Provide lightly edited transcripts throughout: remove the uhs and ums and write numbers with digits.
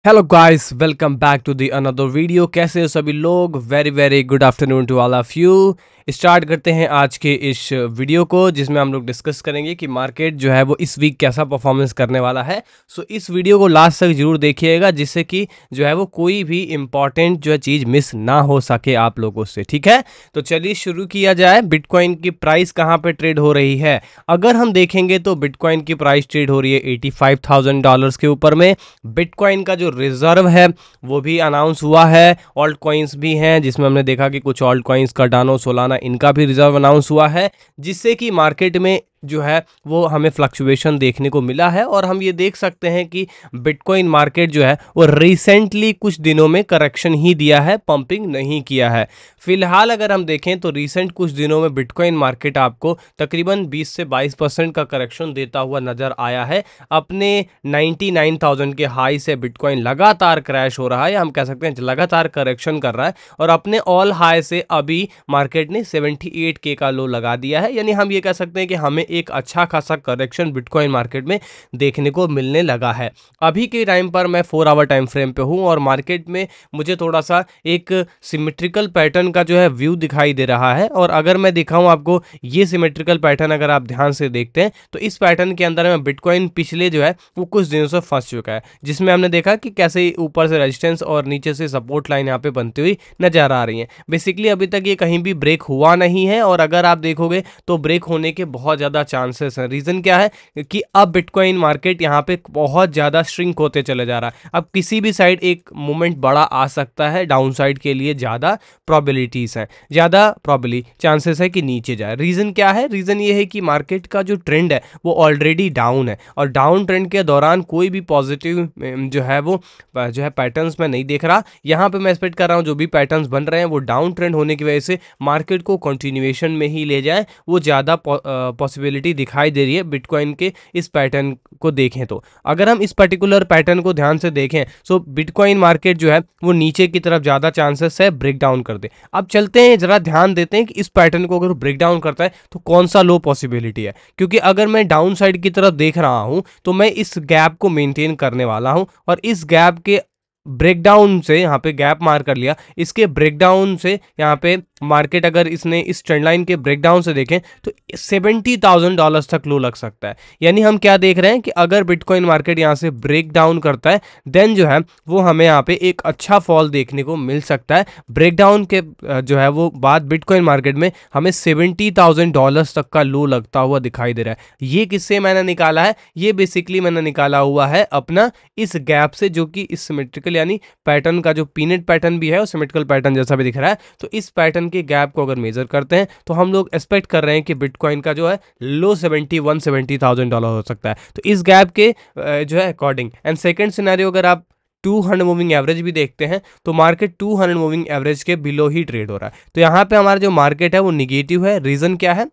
Hello guys, welcome back to the another video. कैसे हो सभी लोग? Very very good afternoon to all of you. Start करते हैं आज के इस वीडियो को, जिसमें हम लोग डिस्कस करेंगे कि मार्केट जो है वो इस वीक कैसा परफॉर्मेंस करने वाला है। सो इस वीडियो को लास्ट तक जरूर देखिएगा, जिससे कि जो है वो कोई भी इंपॉर्टेंट जो है चीज़ मिस ना हो सके आप लोगों से। ठीक है, तो चलिए शुरू किया जाए। बिटकॉइन की प्राइस कहाँ पे ट्रेड हो रही है? अगर हम देखेंगे तो बिटकॉइन की प्राइस ट्रेड हो रही है $85,000 के ऊपर में। बिटकॉइन का जो रिजर्व है वो भी अनाउंस हुआ है। ऑल्ट कॉइन्स भी हैं, जिसमें हमने देखा कि कुछ ऑल्ट कॉइन्स, कार्डानो, सोलाना, इनका भी रिजर्व अनाउंस हुआ है, जिससे कि मार्केट में जो है वो हमें फ्लक्चुएशन देखने को मिला है। और हम ये देख सकते हैं कि बिटकॉइन मार्केट जो है वो रिसेंटली कुछ दिनों में करेक्शन ही दिया है, पंपिंग नहीं किया है। फिलहाल अगर हम देखें तो रिसेंट कुछ दिनों में बिटकॉइन मार्केट आपको तकरीबन 20 से 22% का करेक्शन देता हुआ नजर आया है। अपने 99,000 के हाई से बिटकॉइन लगातार क्रैश हो रहा है, या हम कह सकते हैं लगातार करेक्शन कर रहा है, और अपने ऑल हाई से अभी मार्केट ने 78K का लो लगा दिया है। यानी हम ये कह सकते हैं कि हमें एक अच्छा खासा करेक्शन बिटकॉइन मार्केट में देखने को मिलने लगा है। अभी के टाइम पर मैं 4 आवर टाइम फ्रेम पे हूं, और मार्केट में मुझे थोड़ा सा एक सिमेट्रिकल पैटर्न का जो है व्यू दिखाई दे रहा है। और अगर मैं दिखाऊं आपको ये सिमेट्रिकल पैटर्न, अगर आप ध्यान से देखते हैं तो इस पैटर्न के अंदर में बिटकॉइन पिछले जो है वो कुछ दिनों से फंस चुका है, जिसमें हमने देखा कि कैसे ऊपर से रेजिस्टेंस और नीचे से सपोर्ट लाइन यहाँ पे बनती हुई नजर आ रही है। बेसिकली अभी तक ये कहीं भी ब्रेक हुआ नहीं है, और अगर आप देखोगे तो ब्रेक होने के बहुत ज़्यादा चांसेस हैं। रीज़न क्या है कि अब बिटकॉइन मार्केट यहाँ पे बहुत ज़्यादा श्रिंक होते चले जा रहा है। अब किसी भी साइड एक मोमेंट बड़ा आ सकता है, डाउन साइड के लिए ज़्यादा प्रॉबिलिटीज़ हैं, ज़्यादा प्रॉबली चांसेस है कि नीचे जाए। रीज़न क्या है? रीज़न ये है कि मार्केट का जो ट्रेंड है वो ऑलरेडी डाउन है, और डाउन ट्रेंड के दौरान कोई भी पॉजिटिव जो है वो जो है पैटर्न्स में नहीं देख रहा। यहाँ पे मैं एक्सपेक्ट कर रहा हूँ जो भी पैटर्न्स बन रहे हैं वो डाउन ट्रेंड होने की वजह से मार्केट को कंटिन्यूएशन में ही ले जाए, वो ज़्यादा पॉसिबिलिटी दिखाई दे रही है बिटकॉइन के इस पैटर्न को देखें तो। अगर हम इस पर्टिकुलर पैटर्न को ध्यान से देखें सो बिटकॉइन मार्केट जो है वो नीचे की तरफ ज़्यादा चांसेस है ब्रेक डाउन कर दे। अब चलते हैं, जरा ध्यान देते हैं कि इस पैटर्न को अगर ब्रेक डाउन करता है तो कौन सा लो पॉसिबिलिटी है। क्योंकि अगर मैं डाउन साइड की तरफ देख रहा हूं तो मैं इस गैप को मेंटेन करने वाला हूं, और इस गैप के ब्रेकडाउन से यहाँ पे गैप मार कर लिया, इसके ब्रेकडाउन से यहाँ पे मार्केट अगर इसने इस ट्रेंड लाइन के ब्रेकडाउन से देखें तो $70,000 तक लो लग सकता है। यानी हम क्या देख रहे हैं कि अगर बिटकॉइन मार्केट यहाँ से ब्रेक डाउन करता है देन जो है वो हमें यहाँ पे एक अच्छा फॉल देखने को मिल सकता है। ब्रेकडाउन के जो है वो बाद बिटकॉइन मार्केट में हमें $70,000 तक का लो लगता हुआ दिखाई दे रहा है। ये किससे मैंने निकाला है? ये बेसिकली मैंने निकाला हुआ है अपना इस गैप से, जो कि इस सिमेट्रिकल यानी पैटर्न का जो पीनट पैटर्न भी है और सिमेट्रिकल पैटर्न जैसा भी दिख रहा है। तो इस पैटर्न के गैप को अगर मेजर करते हैं तो हम लोग एक्सपेक्ट कर रहे हैं कि बिटकॉइन का जो है लो 70,000 हो सकता है। तो इस गैप के जो है अकॉर्डिंग, एंड सेकंड सिनेरियो अगर आप 200 मूविंग एवरेज भी देखते हैं तो मार्केट 200 मूविंग एवरेज के बिलो ही ट्रेड हो रहा है। तो यहाँ पे हमारा जो मार्केट है वो निगेटिव है। रीजन क्या है?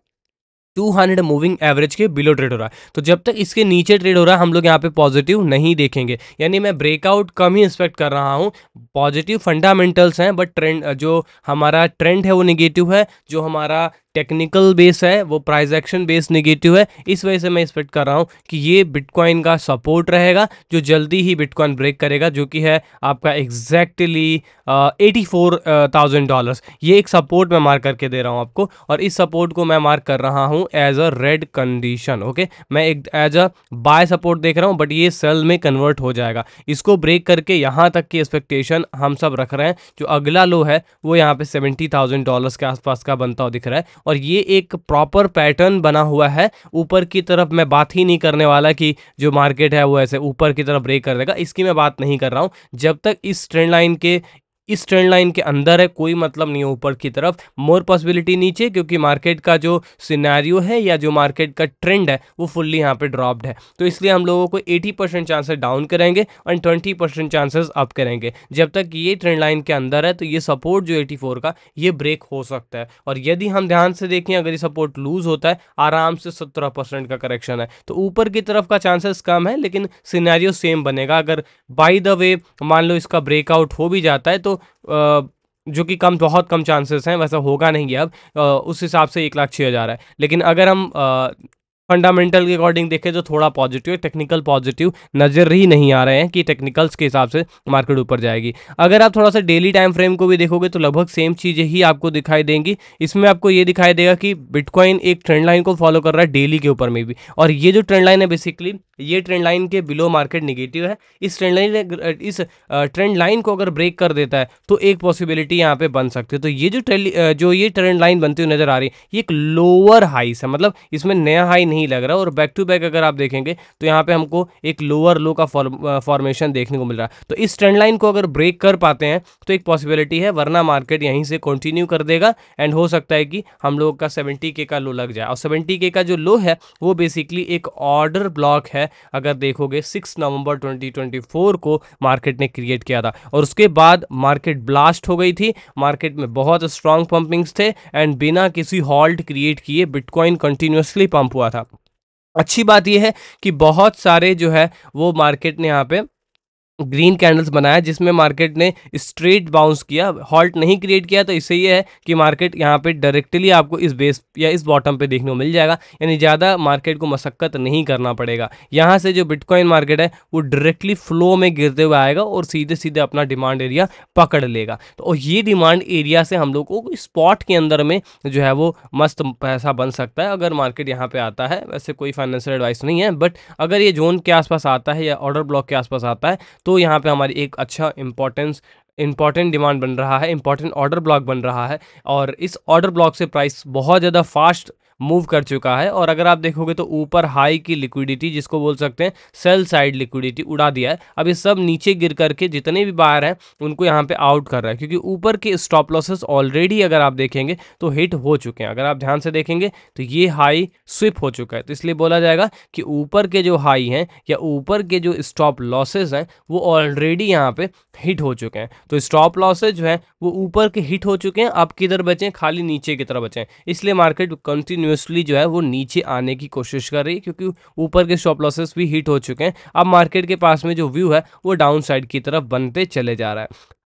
200 मूविंग एवरेज के बिलो ट्रेड हो रहा है। तो जब तक इसके नीचे ट्रेड हो रहा है हम लोग यहाँ पे पॉजिटिव नहीं देखेंगे। यानी मैं ब्रेकआउट कम ही एक्सपेक्ट कर रहा हूँ। पॉजिटिव फंडामेंटल्स हैं, बट ट्रेंड जो हमारा ट्रेंड है वो निगेटिव है, जो हमारा टेक्निकल बेस है वो प्राइस एक्शन बेस निगेटिव है। इस वजह से मैं एक्सपेक्ट कर रहा हूँ कि ये बिटकॉइन का सपोर्ट रहेगा, जो जल्दी ही बिटकॉइन ब्रेक करेगा, जो कि है आपका एग्जैक्टली $84,000। ये एक सपोर्ट मैं मार्क करके दे रहा हूँ आपको, और इस सपोर्ट को मैं मार्क कर रहा हूँ as a red condition. Okay, मैं एक एज अ बाय सपोर्ट देख रहा हूँ, बट ये सेल में कन्वर्ट हो जाएगा। इसको ब्रेक करके यहाँ तक की एक्सपेक्टेशन हम सब रख रहे हैं। जो अगला लो है वो यहाँ पे $70,000 के आसपास का बनता हुआ दिख रहा है, और ये एक प्रॉपर पैटर्न बना हुआ है ऊपर की तरफ। मैं बात ही नहीं करने वाला कि जो मार्केट है वो ऐसे ऊपर की तरफ ब्रेक कर देगा, इसकी मैं बात नहीं कर रहा हूँ। जब तक इस ट्रेंड लाइन के अंदर है कोई मतलब नहीं है ऊपर की तरफ। मोर पॉसिबिलिटी नीचे, क्योंकि मार्केट का जो सिनेरियो है या जो मार्केट का ट्रेंड है वो फुल्ली यहाँ पे ड्रॉप्ड है। तो इसलिए हम लोगों को 80% चांसेस डाउन करेंगे और 20% चांसेस अप करेंगे। जब तक ये ट्रेंड लाइन के अंदर है तो ये सपोर्ट जो 84 का ये ब्रेक हो सकता है। और यदि हम ध्यान से देखें, अगर ये सपोर्ट लूज होता है आराम से 17% का करेक्शन है, तो ऊपर की तरफ का चांसेस कम है, लेकिन सिनेरियो सेम बनेगा। अगर बाय द वे मान लो इसका ब्रेकआउट हो भी जाता है तो जो कि बहुत कम चांसेस हैं, वैसा होगा नहीं अब। उस हिसाब से 1,06,000 है। लेकिन अगर हम फंडामेंटल के अकॉर्डिंग देखें तो थोड़ा पॉजिटिव, टेक्निकल पॉजिटिव नज़र ही नहीं आ रहे हैं कि टेक्निकल्स के हिसाब से मार्केट ऊपर जाएगी। अगर आप थोड़ा सा डेली टाइम फ्रेम को भी देखोगे तो लगभग सेम चीज़ें ही आपको दिखाई देंगी। इसमें आपको ये दिखाई देगा कि बिटकॉइन एक ट्रेंड लाइन को फॉलो कर रहा है डेली के ऊपर में भी, और ये जो ट्रेंड लाइन है बेसिकली ये ट्रेंड लाइन के बिलो मार्केट निगेटिव है। इस ट्रेंड लाइन को अगर ब्रेक कर देता है तो एक पॉसिबिलिटी यहाँ पे बन सकती है। तो ये जो ये ट्रेंड लाइन बनती हुई नजर आ रही है ये एक लोअर हाई है, मतलब इसमें नया हाई नहीं लग रहा, और बैक टू बैक अगर आप देखेंगे तो यहाँ पे हमको एक लोअर लो का फॉर्मेशन देखने को मिल रहा है। तो इस ट्रेंड लाइन को अगर ब्रेक कर पाते हैं तो एक पॉसिबिलिटी है, वरना मार्केट यहीं से कंटिन्यू कर देगा एंड हो सकता है कि हम लोग का 70K का लो लग जाए। और 70K का जो लो है वो बेसिकली एक ऑर्डर ब्लॉक है, अगर देखोगे 6 नवंबर 2024 को मार्केट ने क्रिएट किया था, और उसके बाद मार्केट ब्लास्ट हो गई थी। मार्केट में बहुत स्ट्रांग पंपिंग्स थे एंड बिना किसी हॉल्ट क्रिएट किए बिटकॉइन कंटिन्यूअसली पंप हुआ था। अच्छी बात यह है कि बहुत सारे जो है वो मार्केट ने यहाँ पे ग्रीन कैंडल्स बनाया, जिसमें मार्केट ने स्ट्रेट बाउंस किया, हॉल्ट नहीं क्रिएट किया। तो इससे ये है कि मार्केट यहाँ पे डायरेक्टली आपको इस बेस या इस बॉटम पे देखने को मिल जाएगा, यानी ज़्यादा मार्केट को मशक्कत नहीं करना पड़ेगा। यहाँ से जो बिटकॉइन मार्केट है वो डायरेक्टली फ्लो में गिरते हुए आएगा और सीधे सीधे अपना डिमांड एरिया पकड़ लेगा। तो ये डिमांड एरिया से हम लोग को स्पॉट के अंदर में जो है वो मस्त पैसा बन सकता है अगर मार्केट यहाँ पे आता है। वैसे कोई फाइनेंशियल एडवाइस नहीं है, बट अगर ये जोन के आसपास आता है या ऑर्डर ब्लॉक के आसपास आता है तो यहाँ पे हमारी एक अच्छा इंपॉर्टेंट डिमांड बन रहा है, इंपॉर्टेंट ऑर्डर ब्लॉक बन रहा है, और इस ऑर्डर ब्लॉक से प्राइस बहुत ज़्यादा फास्ट मूव कर चुका है। और अगर आप देखोगे तो ऊपर हाई की लिक्विडिटी, जिसको बोल सकते हैं सेल साइड लिक्विडिटी, उड़ा दिया है। अब ये सब नीचे गिर करके जितने भी बायर हैं उनको यहाँ पे आउट कर रहा है, क्योंकि ऊपर के स्टॉप लॉसेस ऑलरेडी अगर आप देखेंगे तो हिट हो चुके हैं। अगर आप ध्यान से देखेंगे तो ये हाई स्विप हो चुका है, तो इसलिए बोला जाएगा कि ऊपर के जो हाई हैं या ऊपर के जो स्टॉप लॉसेस हैं वो ऑलरेडी यहाँ पे हिट हो चुके हैं। तो स्टॉप लॉसेज जो है वो ऊपर के हिट हो चुके हैं, अब किधर बचें, खाली नीचे की तरफ बचें। इसलिए मार्केट कंटिन्यूसली जो है वो नीचे आने की कोशिश कर रही है, क्योंकि ऊपर के स्टॉप लॉसेस भी हिट हो चुके हैं। अब मार्केट के पास में जो व्यू है वो डाउन साइड की तरफ बनते चले जा रहा है।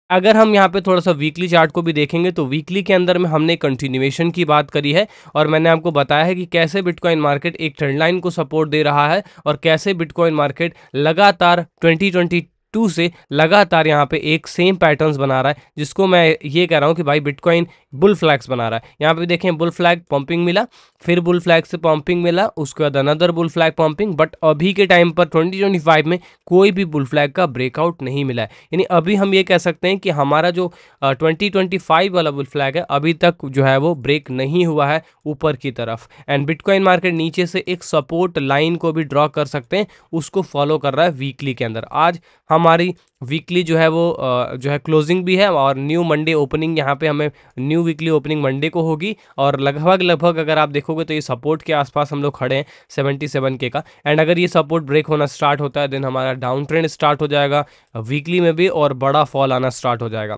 अगर हम यहाँ पे थोड़ा सा वीकली चार्ट को भी देखेंगे तो वीकली के अंदर में हमने कंटिन्यूएशन की बात करी है, और मैंने आपको बताया है कि कैसे बिटकॉइन मार्केट एक ट्रेंड लाइन को सपोर्ट दे रहा है और कैसे बिटकॉइन मार्केट लगातार 2022 से लगातार यहाँ पे एक सेम पैटर्न्स बना रहा है, जिसको मैं ये कह रहा हूँ कि भाई बिटकॉइन बुल फ्लैग्स बना रहा है। यहाँ पे देखें बुल फ्लैग पंपिंग मिला, फिर बुल फ्लैग से पंपिंग मिला, उसके बाद another bull flag pumping, but अभी के टाइम पर 2025 में कोई भी बुल फ्लैग का ब्रेकआउट नहीं मिला है। यानी अभी हम ये कह सकते हैं कि हमारा जो 2025 वाला बुल फ्लैग है अभी तक जो है वो ब्रेक नहीं हुआ है ऊपर की तरफ, एंड बिटकॉइन मार्केट नीचे से एक सपोर्ट लाइन को भी ड्रॉ कर सकते हैं, उसको फॉलो कर रहा है वीकली के अंदर। आज हमारी वीकली जो है वो जो है क्लोजिंग भी है, और न्यू मंडे ओपनिंग यहाँ पे हमें न्यू वीकली ओपनिंग मंडे को होगी, और लगभग अगर आप देखोगे तो ये सपोर्ट के आसपास हम लोग खड़े हैं 77K का, एंड अगर ये सपोर्ट ब्रेक होना स्टार्ट होता है देन हमारा डाउन ट्रेंड स्टार्ट हो जाएगा वीकली में भी, और बड़ा फॉल आना स्टार्ट हो जाएगा।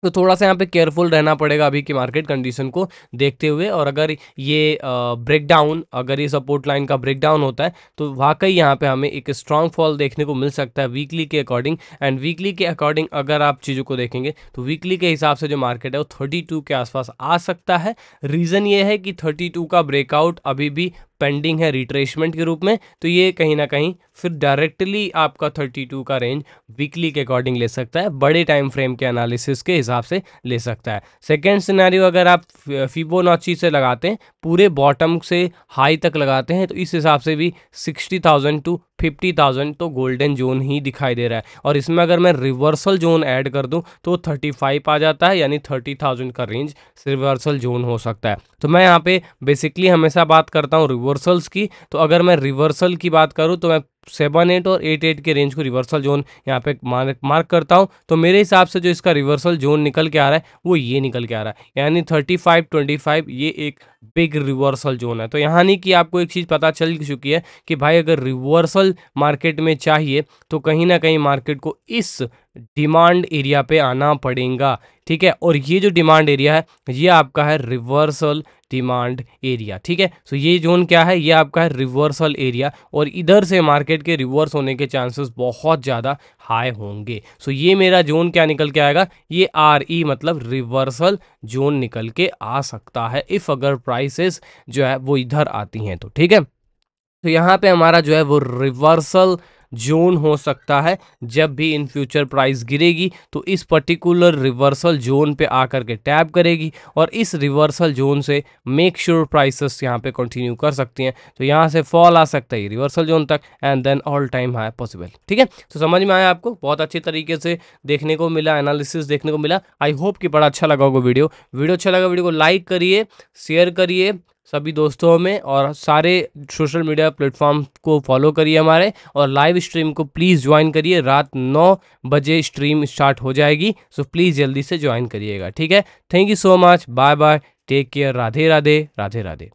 तो थोड़ा सा यहाँ पे केयरफुल रहना पड़ेगा अभी की मार्केट कंडीशन को देखते हुए, और अगर ये ब्रेकडाउन, अगर ये सपोर्ट लाइन का ब्रेकडाउन होता है तो वाकई यहाँ पे हमें एक स्ट्रांग फॉल देखने को मिल सकता है वीकली के अकॉर्डिंग। एंड वीकली के अकॉर्डिंग अगर आप चीज़ों को देखेंगे तो वीकली के हिसाब से जो मार्केट है वो 32 के आसपास आ सकता है। रीज़न ये है कि 32 का ब्रेकआउट अभी भी पेंडिंग है रिट्रेसमेंट के रूप में, तो ये कहीं ना कहीं फिर डायरेक्टली आपका 32 का रेंज वीकली के अकॉर्डिंग ले सकता है, बड़े टाइम फ्रेम के एनालिसिस के हिसाब से ले सकता है। सेकेंड सिनेरियो अगर आप फिबोनाची से लगाते हैं, पूरे बॉटम से हाई तक लगाते हैं, तो इस हिसाब से भी 60,000 टू 50,000 तो गोल्डन जोन ही दिखाई दे रहा है, और इसमें अगर मैं रिवर्सल जोन ऐड कर दूं तो 35 आ जाता है, यानी 30,000 का रेंज रिवर्सल जोन हो सकता है। तो मैं यहाँ पे बेसिकली हमेशा बात करता हूँ रिवर्सल्स की, तो अगर मैं रिवर्सल की बात करूँ तो मैं 7-8 और 8-8 के रेंज को रिवर्सल जोन यहाँ पे मार्क करता हूँ। तो मेरे हिसाब से जो इसका रिवर्सल जोन निकल के आ रहा है वो ये निकल के आ रहा है, यानी 35-25 ये एक बिग रिवर्सल जोन है। तो यहाँ नहीं कि आपको एक चीज़ पता चल चुकी है कि भाई अगर रिवर्सल मार्केट में चाहिए तो कहीं ना कहीं मार्केट को इस डिमांड एरिया पे आना पड़ेगा, ठीक है। और ये जो डिमांड एरिया है ये आपका है रिवर्सल डिमांड एरिया, ठीक है। सो ये जोन क्या है, ये आपका है रिवर्सल एरिया, और इधर से मार्केट के रिवर्स होने के चांसेस बहुत ज़्यादा हाई होंगे। सो ये मेरा जोन क्या निकल के आएगा, ये RE मतलब रिवर्सल जोन निकल के आ सकता है इफ़ अगर प्राइसेस जो है वो इधर आती हैं तो, ठीक है। तो यहाँ पे हमारा जो है वो रिवर्सल जोन हो सकता है। जब भी इन फ्यूचर प्राइस गिरेगी तो इस पर्टिकुलर रिवर्सल जोन पे आकर के टैप करेगी और इस रिवर्सल जोन से मेक श्योर प्राइसेस यहाँ पे कंटिन्यू कर सकती हैं। तो यहाँ से फॉल आ सकता है रिवर्सल जोन तक and then all time high possible. ठीक है, तो समझ में आया आपको, बहुत अच्छी तरीके से देखने को मिला, एनालिसिस देखने को मिला। आई होप कि बड़ा अच्छा लगा होगा वीडियो अच्छा लगा वीडियो को लाइक करिए, शेयर करिए सभी दोस्तों में, और सारे सोशल मीडिया प्लेटफॉर्म को फॉलो करिए हमारे, और लाइव स्ट्रीम को प्लीज़ ज्वाइन करिए। रात 9 बजे स्ट्रीम स्टार्ट हो जाएगी, सो प्लीज़ जल्दी से ज्वाइन करिएगा। ठीक है, thank you so much, bye bye, take care, Radhe Radhe, Radhe Radhe.